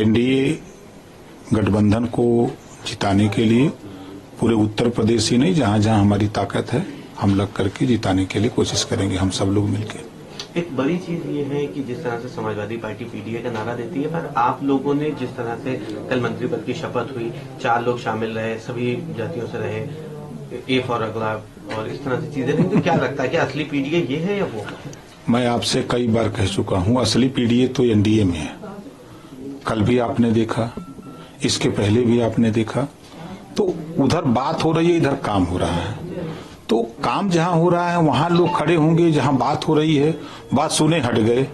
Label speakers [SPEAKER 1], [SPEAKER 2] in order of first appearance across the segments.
[SPEAKER 1] NDA गठबंधन को जिताने के लिए पूरे उत्तर प्रदेश ही नहीं, जहां जहां हमारी ताकत है हम लग करके जिताने के लिए कोशिश करेंगे, हम सब लोग मिलकर।
[SPEAKER 2] एक बड़ी चीज ये है कि जिस तरह से समाजवादी पार्टी पीडीए का नारा देती है, पर आप लोगों ने जिस तरह से कल मंत्री पद की शपथ हुई, 4 लोग शामिल रहे, सभी जातियों से रहे, ए फॉर अगला और इस तरह से चीजें, तो क्या लगता है कि असली पीडीए ये है या वो?
[SPEAKER 1] मैं आपसे कई बार कह चुका हूं, असली पीडीए तो एनडीए में है। कल भी आपने देखा, इसके पहले भी आपने देखा। तो उधर बात हो रही है, इधर काम हो रहा है। तो काम जहां हो रहा है वहां लोग खड़े होंगे, जहां बात हो रही है बात सुने हट गए।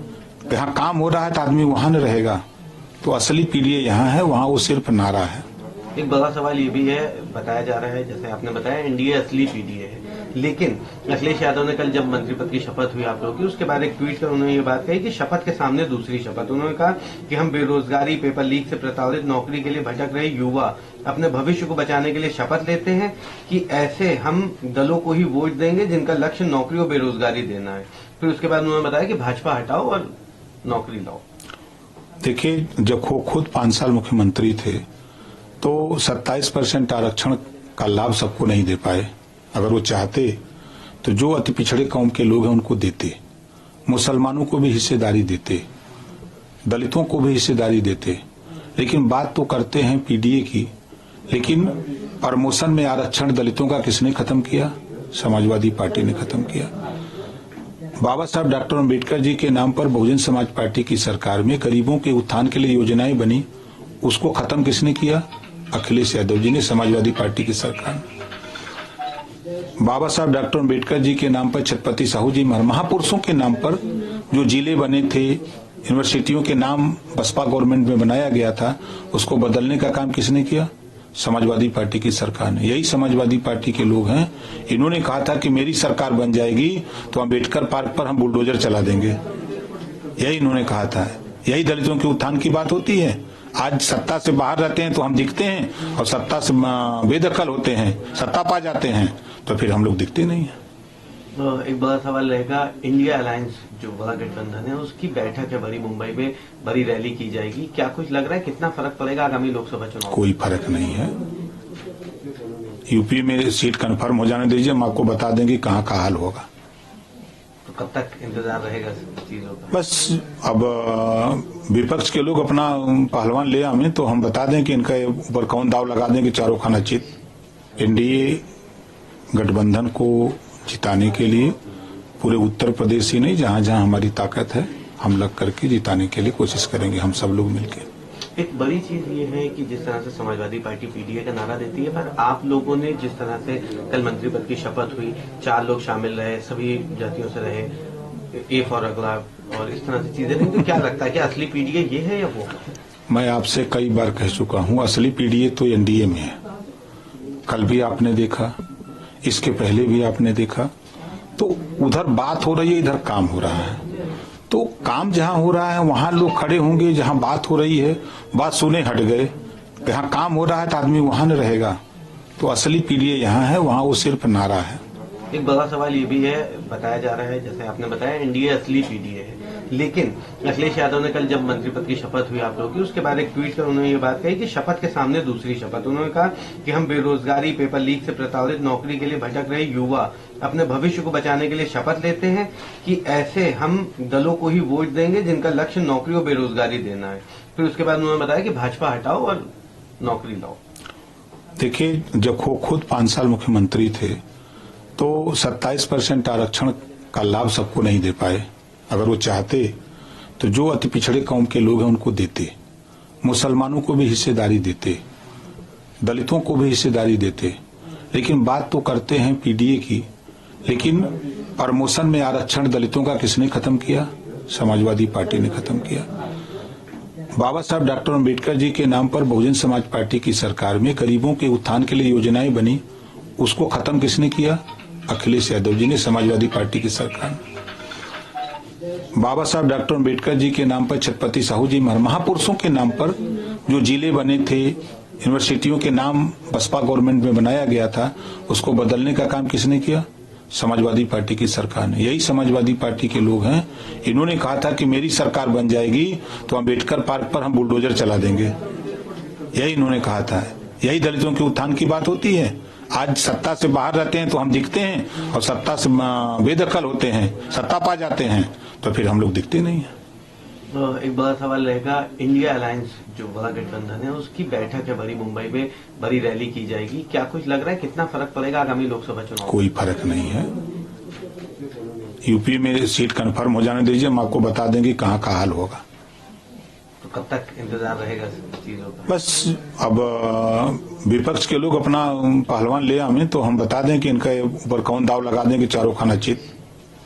[SPEAKER 1] जहां काम हो रहा है तो आदमी वहां न रहेगा। तो असली पीडीए यहां है, वहां वो सिर्फ नारा है।
[SPEAKER 2] एक बड़ा सवाल ये भी है, बताया जा रहा है, जैसे आपने बताया एनडीए असली पीडीए है, लेकिन अखिलेश यादव ने कल जब मंत्री पद की शपथ हुई आप लोगों की, उसके बाद एक ट्वीट कर उन्होंने ये बात कही कि शपथ के सामने दूसरी शपथ। उन्होंने कहा कि हम बेरोजगारी, पेपर लीक से प्रताड़ित, नौकरी के लिए भटक रहे युवा अपने भविष्य को बचाने के लिए शपथ लेते हैं कि ऐसे हम दलों को ही वोट देंगे जिनका लक्ष्य नौकरी और बेरोजगारी देना है। फिर उसके बाद उन्होंने बताया कि भाजपा हटाओ और नौकरी लाओ।
[SPEAKER 1] देखिए, जब वो खुद 5 साल मुख्यमंत्री थे तो 27% आरक्षण का लाभ सबको नहीं दे पाए। अगर वो चाहते तो जो अति पिछड़े कौम के लोग हैं उनको देते, मुसलमानों को भी हिस्सेदारी देते, दलितों को भी हिस्सेदारी देते। लेकिन बात तो करते हैं पीडीए की, लेकिन प्रमोशन में आरक्षण दलितों का किसने खत्म किया? समाजवादी पार्टी ने खत्म किया। बाबा साहब डॉक्टर अम्बेडकर जी के नाम पर बहुजन समाज पार्टी की सरकार में गरीबों के उत्थान के लिए योजनाएं बनी, उसको खत्म किसने किया? अखिलेश यादव जी ने, समाजवादी पार्टी की सरकार। बाबा साहब डॉक्टर अम्बेडकर जी के नाम पर, छत्रपति साहू जी महापुरुषों के नाम पर जो जिले बने थे, यूनिवर्सिटियों के नाम बसपा गवर्नमेंट में बनाया गया था, उसको बदलने का काम किसने किया? समाजवादी पार्टी की सरकार ने। यही समाजवादी पार्टी के लोग हैं, इन्होंने कहा था कि मेरी सरकार बन जाएगी तो अम्बेडकर पार्क पर हम बुलडोजर चला देंगे। यही इन्होंने कहा था। यही दलितों के उत्थान की बात होती है। आज सत्ता से बाहर रहते हैं तो हम दिखते हैं, और सत्ता से बेदखल होते हैं, सत्ता पा जाते हैं तो फिर हम लोग दिखते नहीं हैं।
[SPEAKER 2] एक बड़ा सवाल रहेगा, इंडिया अलायंस जो बड़ा गठबंधन है उसकी बैठक है बड़ी, मुंबई में बड़ी रैली की जाएगी, क्या कुछ लग रहा है कितना फर्क पड़ेगा आगामी लोकसभा चुनाव?
[SPEAKER 1] कोई फर्क नहीं है। यूपी में सीट कंफर्म हो जाने दीजिए, हम आपको बता देंगे कहाँ का हाल होगा।
[SPEAKER 2] तो कब तक इंतजार रहेगा चीजों का?
[SPEAKER 1] बस अब विपक्ष के लोग अपना पहलवान ले आवे तो हम बता दें कि इनका ऊपर कौन दाव लगा दें कि चारों खाना चित। एनडीए गठबंधन को जिताने के लिए पूरे उत्तर प्रदेश ही नहीं, जहां जहां हमारी ताकत है हम लग करके जिताने के लिए कोशिश करेंगे, हम सब लोग मिलकर।
[SPEAKER 2] एक बड़ी चीज ये है कि जिस तरह से समाजवादी पार्टी पीडीए का नारा देती है, पर आप लोगों ने जिस तरह से कल मंत्री पद की शपथ हुई, 4 लोग शामिल रहे, सभी जातियों से रहे, ए फॉर अगला और इस तरह से चीजें, तो क्या लगता है कि असली पीडीए ये है या वो?
[SPEAKER 1] मैं आपसे कई बार कह चुका हूं, असली पीडीए तो एनडीए में है। कल भी आपने देखा, इसके पहले भी आपने देखा। तो उधर बात हो रही है, इधर काम हो रहा है। तो काम जहां हो रहा है वहां लोग खड़े होंगे, जहां बात हो रही है बात सुने हट गए। जहां काम हो रहा है तो आदमी वहां न रहेगा। तो असली पीडीए यहां है, वहां वो सिर्फ नारा है।
[SPEAKER 2] एक बड़ा सवाल ये भी है, बताया जा रहा है, जैसे आपने बताया एनडीए असली पीडीए है, लेकिन अखिलेश यादव ने कल जब मंत्री पद की शपथ हुई आप लोगों की, उसके बाद एक ट्वीट कर उन्होंने ये बात कही कि शपथ के सामने दूसरी शपथ। उन्होंने कहा कि हम बेरोजगारी, पेपर लीक से प्रताड़ित, नौकरी के लिए भटक रहे युवा अपने भविष्य को बचाने के लिए शपथ लेते हैं कि ऐसे हम दलों को ही वोट देंगे जिनका लक्ष्य नौकरी और बेरोजगारी देना है। फिर उसके बाद उन्होंने बताया कि भाजपा हटाओ और नौकरी लाओ।
[SPEAKER 1] देखिए, जब वो खुद 5 साल मुख्यमंत्री थे तो 27% आरक्षण का लाभ सबको नहीं दे पाए। अगर वो चाहते तो जो अति पिछड़े कौम के लोग हैं उनको देते, मुसलमानों को भी हिस्सेदारी देते, दलितों को भी हिस्सेदारी देते। लेकिन बात तो करते हैं पीडीए की, लेकिन प्रमोशन में आरक्षण दलितों का किसने खत्म किया? समाजवादी पार्टी ने खत्म किया। बाबा साहब डॉक्टर अम्बेडकर जी के नाम पर बहुजन समाज पार्टी की सरकार में गरीबों के उत्थान के लिए योजनाएं बनी, उसको खत्म किसने किया? अखिलेश यादव जी ने, समाजवादी पार्टी की सरकार। बाबा साहब डॉक्टर अम्बेडकर जी के नाम पर, छत्रपति साहू जी महापुरुषों के नाम पर जो जिले बने थे, यूनिवर्सिटियों के नाम बसपा गवर्नमेंट में बनाया गया था, उसको बदलने का काम किसने किया? समाजवादी पार्टी की सरकार ने। यही समाजवादी पार्टी के लोग हैं, इन्होंने कहा था कि मेरी सरकार बन जाएगी तो अम्बेडकर पार्क पर हम बुलडोजर चला देंगे। यही इन्होंने कहा था। यही दलितों के उत्थान की बात होती है। आज सत्ता से बाहर रहते हैं तो हम दिखते हैं, और सत्ता से बेदखल होते हैं, सत्ता पा जाते हैं तो फिर हम लोग दिखते नहीं हैं।
[SPEAKER 2] तो एक बड़ा सवाल रहेगा, इंडिया अलायंस जो बड़ा गठबंधन है उसकी बैठक है बड़ी, मुंबई में बड़ी रैली की जाएगी, क्या कुछ लग रहा है कितना फर्क पड़ेगा आगामी लोकसभा चुनाव?
[SPEAKER 1] कोई फर्क नहीं है। यूपी में सीट कंफर्म हो जाने दीजिए, हम आपको बता देंगे कहाँ का हाल होगा।
[SPEAKER 2] तो कब तक इंतजार रहेगा चीजों का?
[SPEAKER 1] बस अब विपक्ष के लोग अपना पहलवान ले आवे तो हम बता दें कि इनका ऊपर कौन दाव लगा दें कि चारों खाना चित।